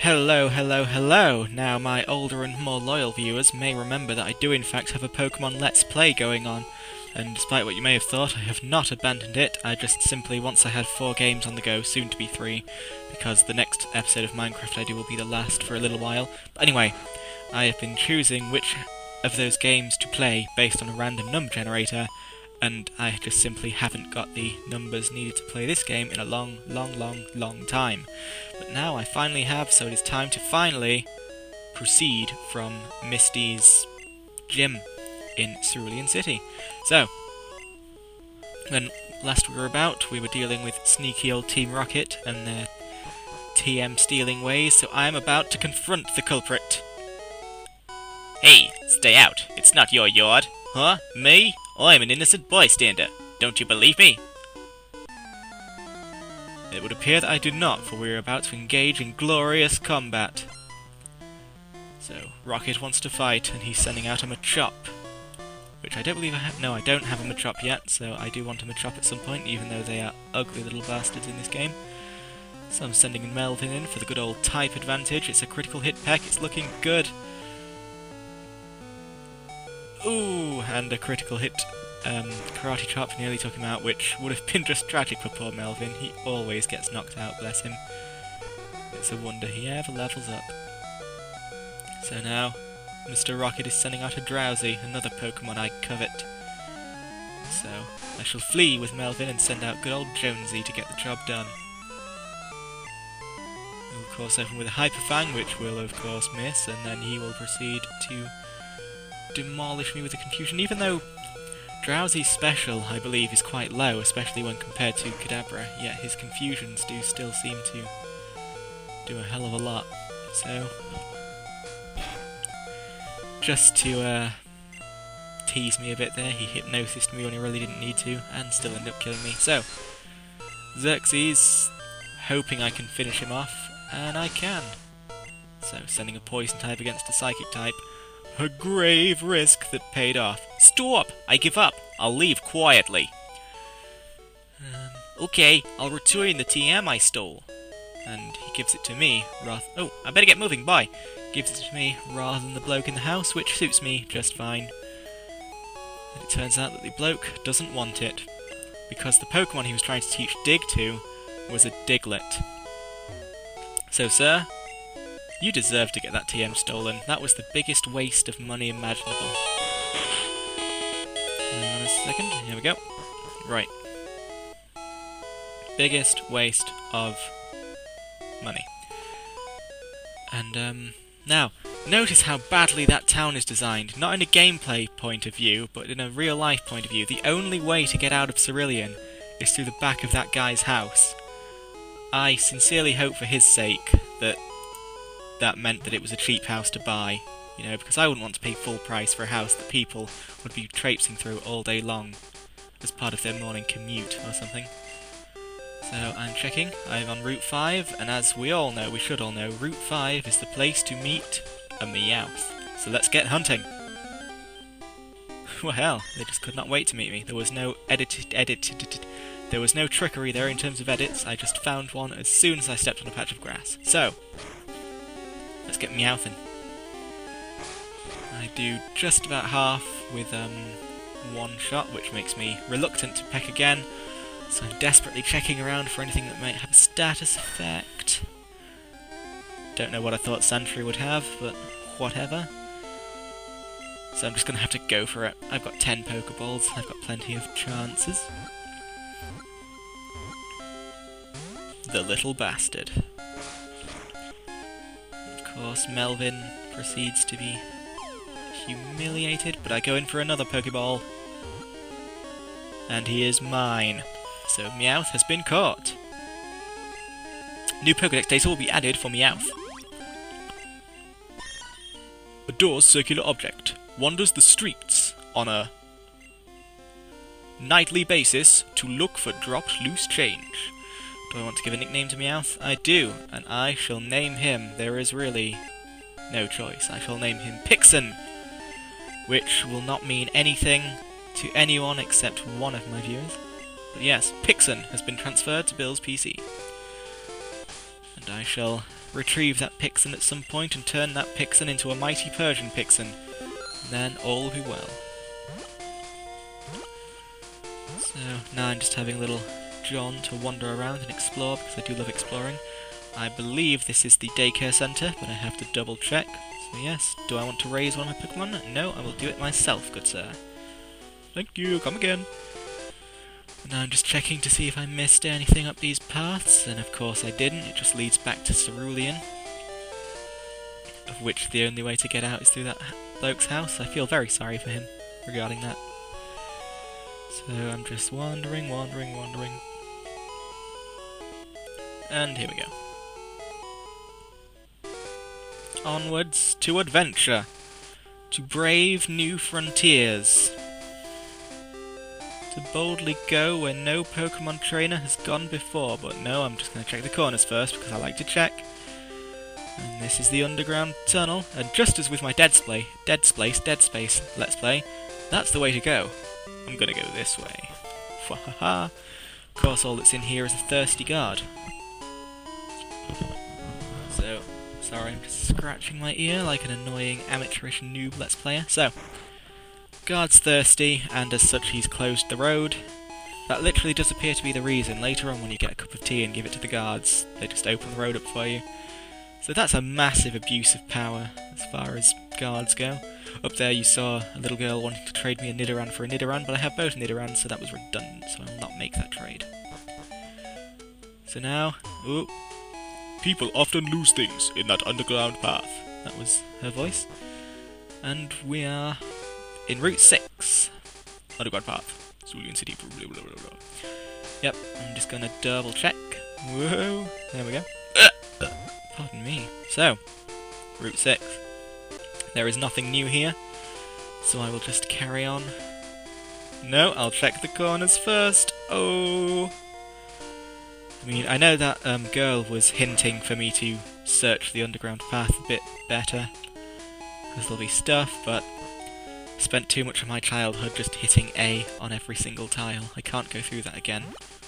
Hello, hello, hello! Now, my older and more loyal viewers may remember that I do in fact have a Pokémon Let's Play going on, and despite what you may have thought, I have not abandoned it. I just simply, once I had 4 games on the go, soon to be 3, because the next episode of Minecraft I do will be the last for a little while. But anyway, I have been choosing which of those games to play based on a random number generator, and I just simply haven't got the numbers needed to play this game in a long time. But now I finally have, so it is time to finally proceed from Misty's gym in Cerulean City. So, when last we were about, we were dealing with sneaky old Team Rocket and their TM stealing ways, so I am about to confront the culprit. Hey, stay out. It's not your yard. Huh? Me? I'm an innocent bystander. Don't you believe me? It would appear that I do not, for we are about to engage in glorious combat. So, Rocket wants to fight, and he's sending out a Machop. Which I don't believe I have. No, I don't have a Machop yet, so I do want a Machop at some point, even though they are ugly little bastards in this game. So I'm sending Melvin in for the good old type advantage. It's a critical hit peck, it's looking good. Ooh, and a critical hit Karate Chop nearly took him out, which would have been just tragic for poor Melvin. He always gets knocked out, bless him. It's a wonder he ever levels up. So now, Mr. Rocket is sending out a Drowsy, another Pokemon I covet. So, I shall flee with Melvin and send out good old Jonesy to get the job done. We'll of course open with a Hyper Fang, which will of course miss, and then he will proceed to demolish me with a Confusion, even though Drowsy's special, I believe, is quite low, especially when compared to Kadabra, yet his Confusions do still seem to do a hell of a lot. So, just to tease me a bit there, he hypnosised me when he really didn't need to, and still ended up killing me. So, Xerxes, hoping I can finish him off, and I can. So, sending a Poison type against a Psychic type. A grave risk that paid off. Stop! I give up. I'll leave quietly. Okay, I'll return the TM I stole. And he gives it to me, oh, I better get moving, bye! Gives it to me rather than the bloke in the house, which suits me just fine. And it turns out that the bloke doesn't want it, because the Pokemon he was trying to teach Dig to was a Diglett. So, sir, you deserve to get that TM stolen. That was the biggest waste of money imaginable. Hang on a second, here we go. Right. Biggest waste of money. And, now, notice how badly that town is designed. Not in a gameplay point of view, but in a real-life point of view. The only way to get out of Cerulean is through the back of that guy's house. I sincerely hope for his sake that meant that it was a cheap house to buy, you know, because I wouldn't want to pay full price for a house that people would be traipsing through all day long as part of their morning commute or something. So I'm checking, I'm on Route 5, and as we all know, we should all know, Route 5 is the place to meet a Meowth. So let's get hunting! Well hell, they just could not wait to meet me. There was no there was no trickery there in terms of edits, I just found one as soon as I stepped on a patch of grass. So, let's get Meowthin'. I do just about half with one shot, which makes me reluctant to peck again. So I'm desperately checking around for anything that might have a status effect. Don't know what I thought Sentry would have, but whatever. So I'm just going to have to go for it. I've got 10 Pokeballs, I've got plenty of chances. The little bastard. Of course, Melvin proceeds to be humiliated, but I go in for another Pokeball. And he is mine. So Meowth has been caught. New Pokedex data will be added for Meowth. Adores circular object. Wanders the streets on a nightly basis to look for dropped loose change. Do I want to give a nickname to Meowth? I do, and I shall name him. There is really no choice. I shall name him Pixen, which will not mean anything to anyone except one of my viewers. But yes, Pixen has been transferred to Bill's PC. And I shall retrieve that Pixen at some point and turn that Pixen into a mighty Persian Pixen. Then all will be well. So now I'm just having a little John to wander around and explore, because I do love exploring. I believe this is the daycare centre, but I have to double check. So yes, do I want to raise one of my Pokémon? No, I will do it myself, good sir. Thank you, come again. And now I'm just checking to see if I missed anything up these paths, and of course I didn't. It just leads back to Cerulean, of which the only way to get out is through that bloke's house. I feel very sorry for him regarding that. So I'm just wandering. And here we go. Onwards to adventure, to brave new frontiers, to boldly go where no Pokemon trainer has gone before. But no, I'm just going to check the corners first, because I like to check. And this is the underground tunnel, and just as with my Dead Space Let's Play, that's the way to go. I'm going to go this way. Wahaha. Of course, all that's in here is a thirsty guard. So, sorry, I'm just scratching my ear like an annoying amateurish noob Let's Player. So, guard's thirsty, and as such he's closed the road. That literally does appear to be the reason. Later on, when you get a cup of tea and give it to the guards, they just open the road up for you. So that's a massive abuse of power as far as guards go. Up there you saw a little girl wanting to trade me a Nidoran for a Nidoran, but I have both Nidorans, so that was redundant, so I will not make that trade. So now... Ooh. People often lose things in that underground path. That was her voice. And we are in Route 6. Underground path. Cerulean City. Blah, blah, blah, blah. Yep, I'm just going to double check. Whoa. There we go. Pardon me. So, Route 6. There is nothing new here, so I will just carry on. No, I'll check the corners first. Oh! I mean, I know that girl was hinting for me to search the underground path a bit better, because there'll be stuff, but I spent too much of my childhood just hitting A on every single tile. I can't go through that again.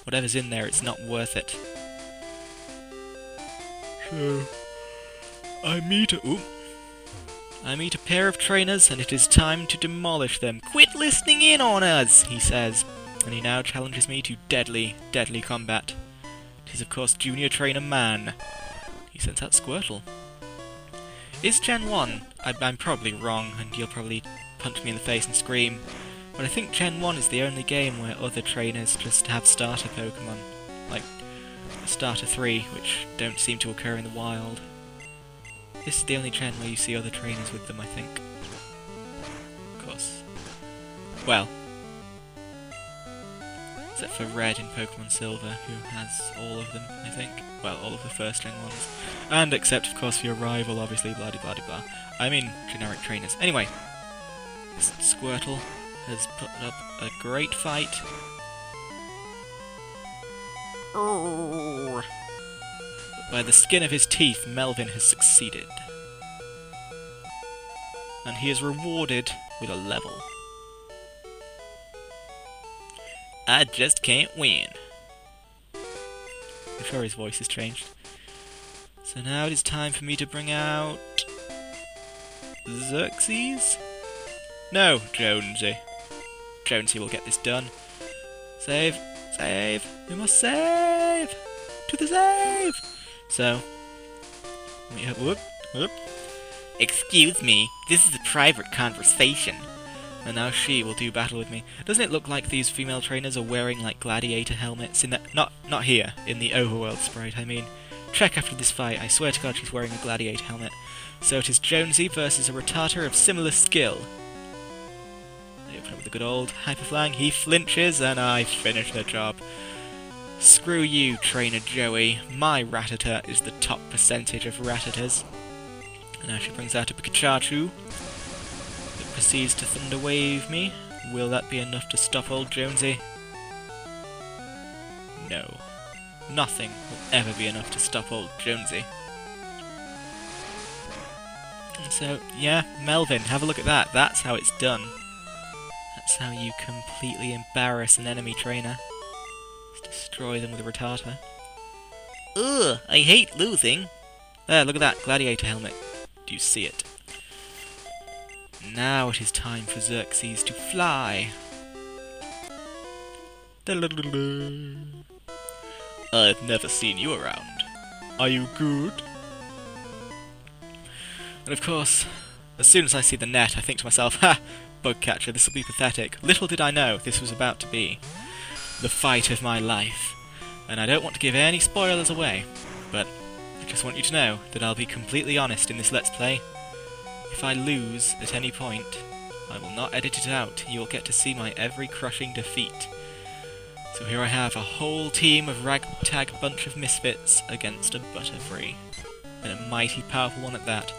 Whatever's in there, it's not worth it. So, I meet a pair of trainers, and it is time to demolish them. Quit listening in on us, he says, and he now challenges me to deadly, deadly combat. It is, of course, Junior Trainer Man. He sends out Squirtle. Is Gen 1? I'm probably wrong, and you'll probably punch me in the face and scream, but I think Gen 1 is the only game where other trainers just have starter Pokemon. Like, Starter 3, which don't seem to occur in the wild. This is the only gen where you see other trainers with them, I think. Of course. Well. Except for Red in Pokemon Silver, who has all of them, I think. Well, all of the first gen ones. And except, of course, for your rival, obviously, blah blah blah blah. I mean, generic trainers. Anyway. This Squirtle has put up a great fight. But by the skin of his teeth, Melvin has succeeded. And he is rewarded with a level. I just can't win. I'm sure his voice has changed. So now it is time for me to bring out... Xerxes? No, Jonesy. Jonesy will get this done. Save. Save! We must save! To the save! So, let me whoop. Excuse me, this is a private conversation. And now she will do battle with me. Doesn't it look like these female trainers are wearing like gladiator helmets in that? Not here, in the overworld sprite, I mean. Check after this fight, I swear to God she's wearing a gladiator helmet. So it is Jonesy versus a Rattata of similar skill. They open up with a good old hyperflying, he flinches, and I finish the job. Screw you, Trainer Joey. My Rattata is the top percentage of Rattatas. And now she brings out a Pikachu. It proceeds to Thunder Wave me. Will that be enough to stop old Jonesy? No. Nothing will ever be enough to stop old Jonesy. And so, yeah, Melvin, have a look at that. That's how it's done. That's how you completely embarrass an enemy trainer. Just destroy them with a Rattata. Ugh, I hate losing. There, look at that gladiator helmet. Do you see it? Now it is time for Xerxes to fly. I've never seen you around. Are you good? And of course, as soon as I see the net, I think to myself, ha! Bug catcher, this will be pathetic. Little did I know this was about to be the fight of my life. And I don't want to give any spoilers away, but I just want you to know that I'll be completely honest in this Let's Play. If I lose at any point, I will not edit it out. You'll get to see my every crushing defeat. So here I have a whole team of ragtag bunch of misfits against a Butterfreak. And a mighty powerful one at that.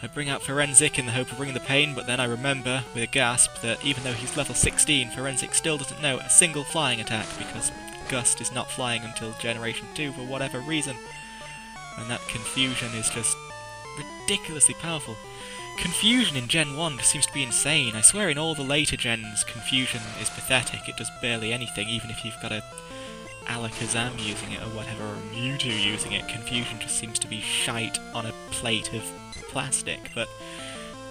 I bring out Forensic in the hope of bringing the pain, but then I remember, with a gasp, that even though he's level 16, Forensic still doesn't know a single flying attack, because Gust is not flying until Generation 2 for whatever reason. And that Confusion is just ridiculously powerful. Confusion in Gen 1 just seems to be insane. I swear in all the later gens, Confusion is pathetic. It does barely anything, even if you've got a Alakazam using it or whatever, or Mewtwo using it. Confusion just seems to be shite on a plate of plastic, but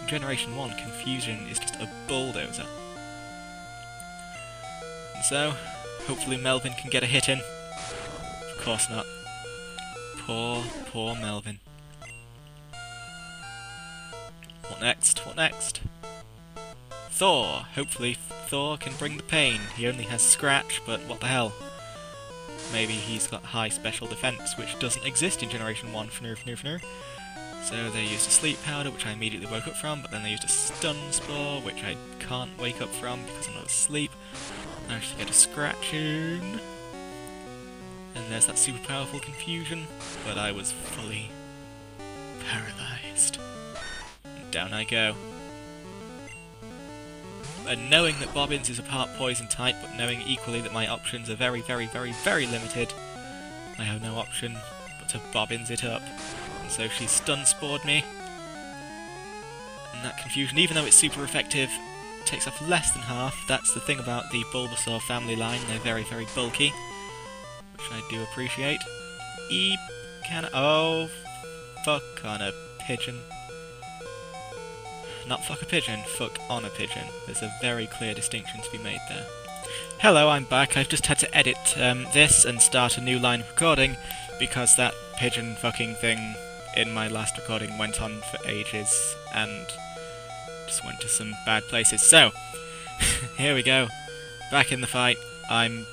in Generation 1, Confusion is just a bulldozer. And so, hopefully Melvin can get a hit in. Of course not. Poor Melvin. What next? What next? Thor! Hopefully Thor can bring the pain. He only has Scratch, but what the hell? Maybe he's got high special defense, which doesn't exist in Generation 1. Fnur. So they used a Sleep Powder, which I immediately woke up from, but then they used a Stun Spore, which I can't wake up from because I'm not asleep. I actually get a Scratch in. And there's that super powerful Confusion, but I was fully paralysed. Down I go. And knowing that Bobbins is a part poison type, but knowing equally that my options are very limited, I have no option but to Bobbins it up. And so she stun spored me. And that Confusion, even though it's super effective, takes off less than half. That's the thing about the Bulbasaur family line, they're very bulky, which I do appreciate. Oh, fuck on a pigeon. Not fuck a pigeon, fuck on a pigeon. There's a very clear distinction to be made there. Hello, I'm back. I've just had to edit this and start a new line of recording because that pigeon fucking thing in my last recording went on for ages and just went to some bad places. So, here we go. Back in the fight. I'm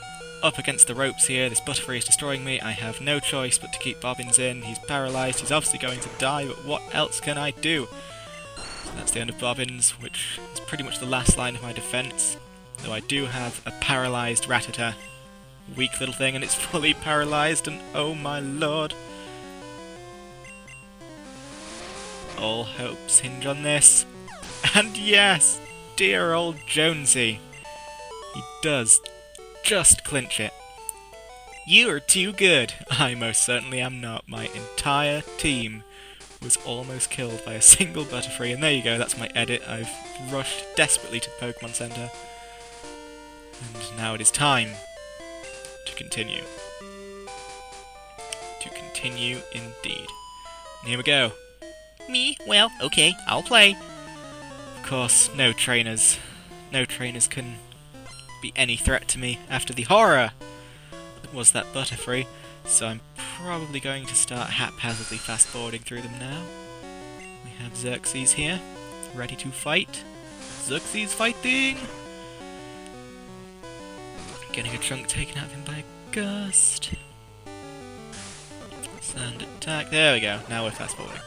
up against the ropes here. This Butterfree is destroying me. I have no choice but to keep Bobbins in. He's paralysed. He's obviously going to die, but what else can I do? That's the end of Bobbins, which is pretty much the last line of my defence. Though I do have a paralysed Rattata. Weak little thing, and it's fully paralysed, and oh my lord. All hopes hinge on this. And yes, dear old Jonesy. He does just clinch it. You are too good. I most certainly am not. My entire team was almost killed by a single Butterfree, and there you go, that's my edit. I've rushed desperately to the Pokemon Center. And now it is time to continue. To continue indeed. And here we go. Me? Well, okay, I'll play. Of course, no trainers. No trainers can be any threat to me after the horror that was that Butterfree. So I'm probably going to start haphazardly fast-forwarding through them now. We have Xerxes here, ready to fight. Xerxes fighting! Getting a chunk taken out of him by a Gust. Sand attack. There we go. Now we're fast-forwarding.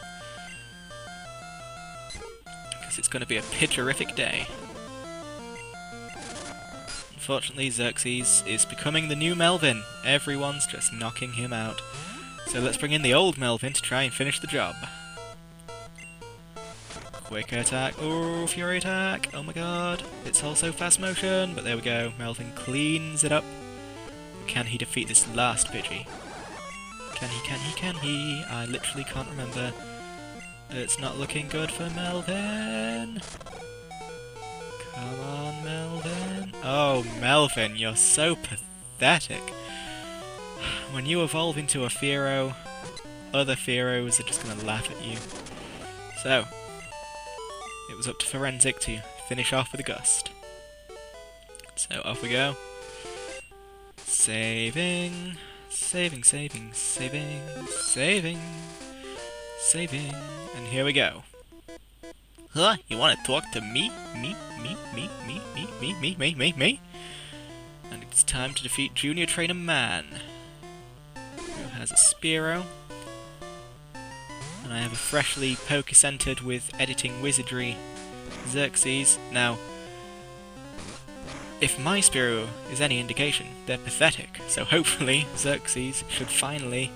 Because it's going to be a pitcherific day. Unfortunately, Xerxes is becoming the new Melvin. Everyone's just knocking him out. So let's bring in the old Melvin to try and finish the job. Quick attack. Oh, Fury attack. Oh my god. It's also fast motion, but there we go. Melvin cleans it up. Can he defeat this last Pidgey? Can he? I literally can't remember. It's not looking good for Melvin. Come on, Melvin. Oh, Melvin, you're so pathetic. When you evolve into a Fearow, other Fearos are just going to laugh at you. So, it was up to Forensic to finish off with a gust. So off we go. Saving, saving, saving, saving, saving, saving, and here we go. Huh? You want to talk to me? Me? And it's time to defeat Junior Trainer Man, who has a Spearow. And I have a freshly Poke-centered with editing wizardry Xerxes. Now, if my Spearow is any indication, they're pathetic, so hopefully Xerxes should finally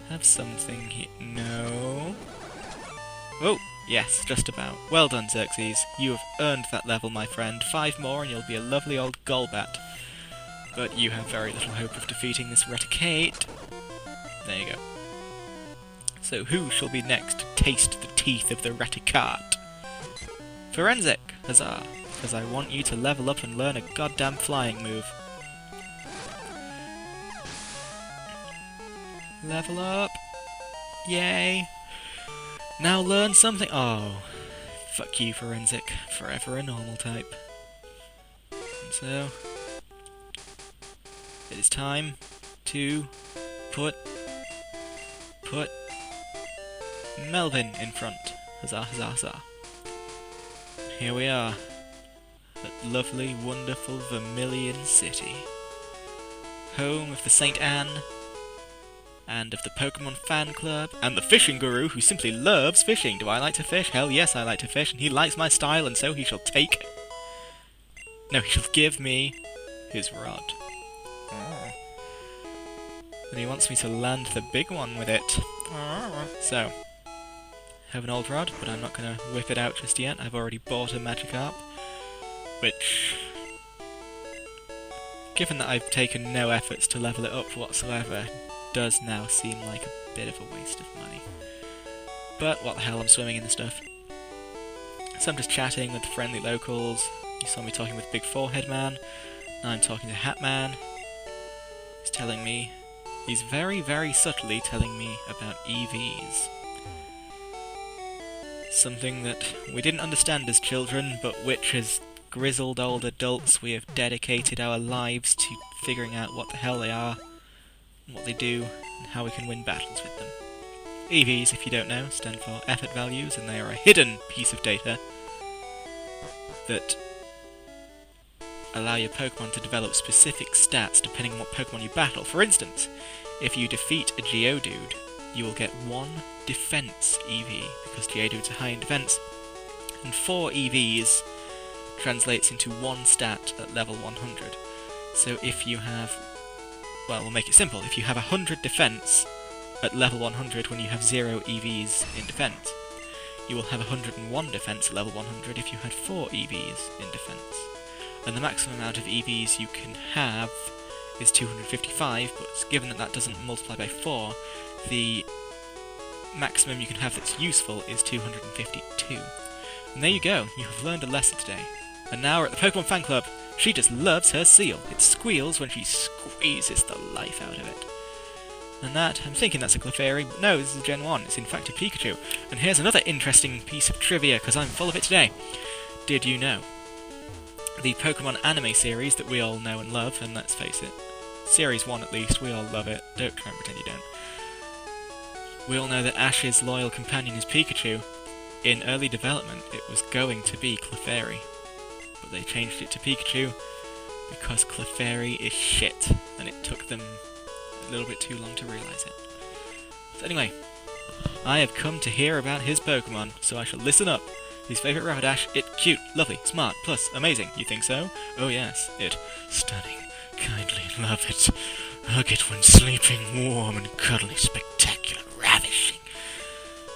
have something here. No. Oh, yes, just about. Well done, Xerxes. You have earned that level, my friend. 5 more and you'll be a lovely old Golbat. But you have very little hope of defeating this Raticate. There you go. So who shall be next to taste the teeth of the Raticate? Forensic! Huzzah! Because I want you to level up and learn a goddamn flying move. Level up! Yay! Now learn something. Oh, fuck you, Forensic. Forever a normal type. And so, it is time to put Melvin in front. Huzzah, huzzah, huzzah. Here we are. At lovely, wonderful Vermilion City. Home of the St. Anne, and of the Pokémon Fan Club, and the Fishing Guru, who simply loves fishing. Do I like to fish? Hell yes, I like to fish, and he likes my style, and so he shall take... No, he shall give me his rod. And he wants me to land the big one with it. So, I have an old rod, but I'm not going to whip it out just yet. I've already bought a Magikarp, which, given that I've taken no efforts to level it up whatsoever, does now seem like a bit of a waste of money. But what the hell, I'm swimming in the stuff. So I'm just chatting with friendly locals. You saw me talking with Big Forehead Man. Now I'm talking to Hat Man. He's telling me, he's very, very subtly telling me about EVs. Something that we didn't understand as children, but which as grizzled old adults we have dedicated our lives to figuring out what the hell they are, what they do, and how we can win battles with them. EVs, if you don't know, stand for effort values, and they are a hidden piece of data that allow your Pokémon to develop specific stats depending on what Pokémon you battle. For instance, if you defeat a Geodude, you will get 1 defense EV, because Geodudes are high in defense, and 4 EVs translates into 1 stat at level 100. So if you have, well, we'll make it simple, if you have 100 defense at level 100 when you have 0 EVs in defense, you will have 101 defense at level 100 if you had 4 EVs in defense. And the maximum amount of EVs you can have is 255, but given that that doesn't multiply by 4, the maximum you can have that's useful is 252. And there you go, you have learned a lesson today. And now we're at the Pokémon Fan Club. She just loves her seal. It squeals when she squeezes the life out of it. And that, I'm thinking that's a Clefairy, but no, this is Gen 1, it's in fact a Pikachu. And here's another interesting piece of trivia, because I'm full of it today. Did you know? The Pokémon anime series that we all know and love, and let's face it, Series 1 at least, we all love it, don't try and pretend you don't. We all know that Ash's loyal companion is Pikachu. In early development, it was going to be Clefairy, but they changed it to Pikachu because Clefairy is shit, and it took them a little bit too long to realise it. So anyway, I have come to hear about his Pokémon, so I shall listen up. His favourite Rapidash, it cute, lovely, smart, plus amazing. You think so? Oh yes, it stunning, kindly, love it. Hug it when sleeping, warm and cuddly, spectacular, ravishing.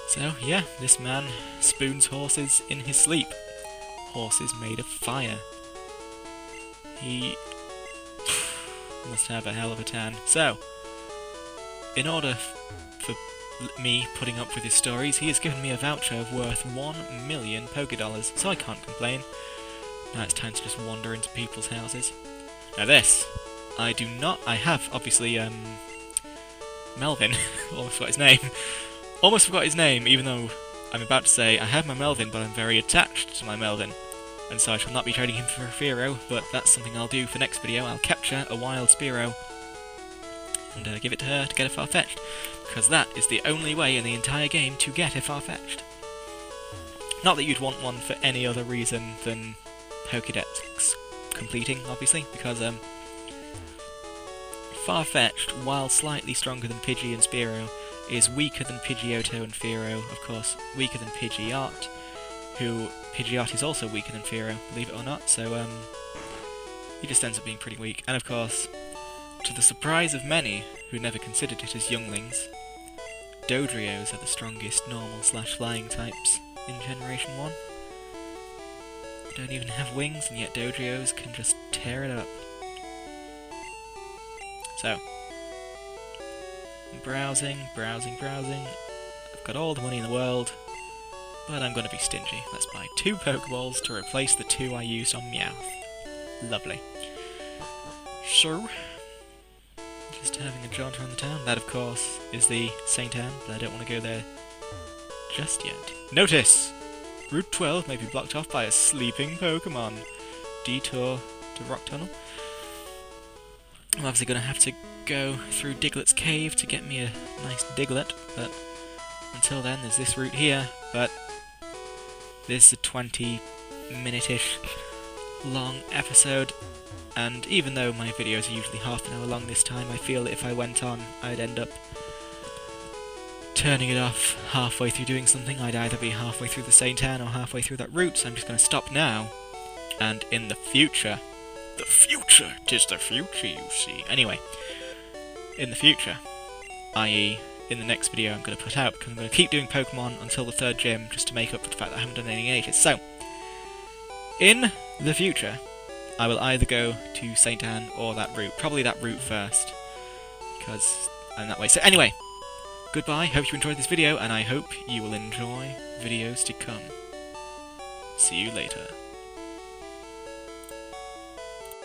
So yeah, this man spoons horses in his sleep. Horses made of fire. He must have a hell of a tan. So, in order for me putting up with his stories, he has given me a voucher worth 1 million Pokédollars, so I can't complain. Now it's time to just wander into people's houses. Now this, I have obviously Melvin. Almost forgot his name. Almost forgot his name, even though I'm about to say I have my Melvin, but I'm very attached to my Melvin. And so I shall not be trading him for a Fearow, but that's something I'll do for next video. I'll capture a wild Spearow and give it to her to get a Farfetch'd, because that is the only way in the entire game to get a Farfetch'd. Not that you'd want one for any other reason than Pokédex completing, obviously, because Farfetch'd, while slightly stronger than Pidgey and Spearow, is weaker than Pidgeotto and Fearow, of course, weaker than Pidgeot, who Pidgeot is also weaker than Fearow, believe it or not, so he just ends up being pretty weak. And of course, to the surprise of many who never considered it as younglings, Dodrios are the strongest normal/flying types in Generation 1. They don't even have wings, and yet Dodrios can just tear it up. So, browsing. I've got all the money in the world, but I'm going to be stingy. Let's buy 2 Pokeballs to replace the 2 I used on Meowth. Lovely. So, just having a jaunt around the town. That, of course, is the St. Anne, but I don't want to go there just yet. Notice! Route 12 may be blocked off by a sleeping Pokémon. Detour to Rock Tunnel. I'm obviously going to have to go through Diglett's cave to get me a nice Diglett, but until then there's this route here, but this is a 20-minute-ish long episode, and even though my videos are usually half an hour long this time, I feel that if I went on, I'd end up turning it off halfway through doing something. I'd either be halfway through the St. Anne or halfway through that route, so I'm just going to stop now, and in the future... The future! 'Tis the future, you see. Anyway, in the future, i.e. in the next video I'm going to put out, because I'm going to keep doing Pokemon until the 3rd gym, just to make up for the fact that I haven't done any in ages. So, in the future, I will either go to St. Anne or that route. Probably that route first, because I'm that way. So anyway, goodbye, hope you enjoyed this video, and I hope you will enjoy videos to come. See you later.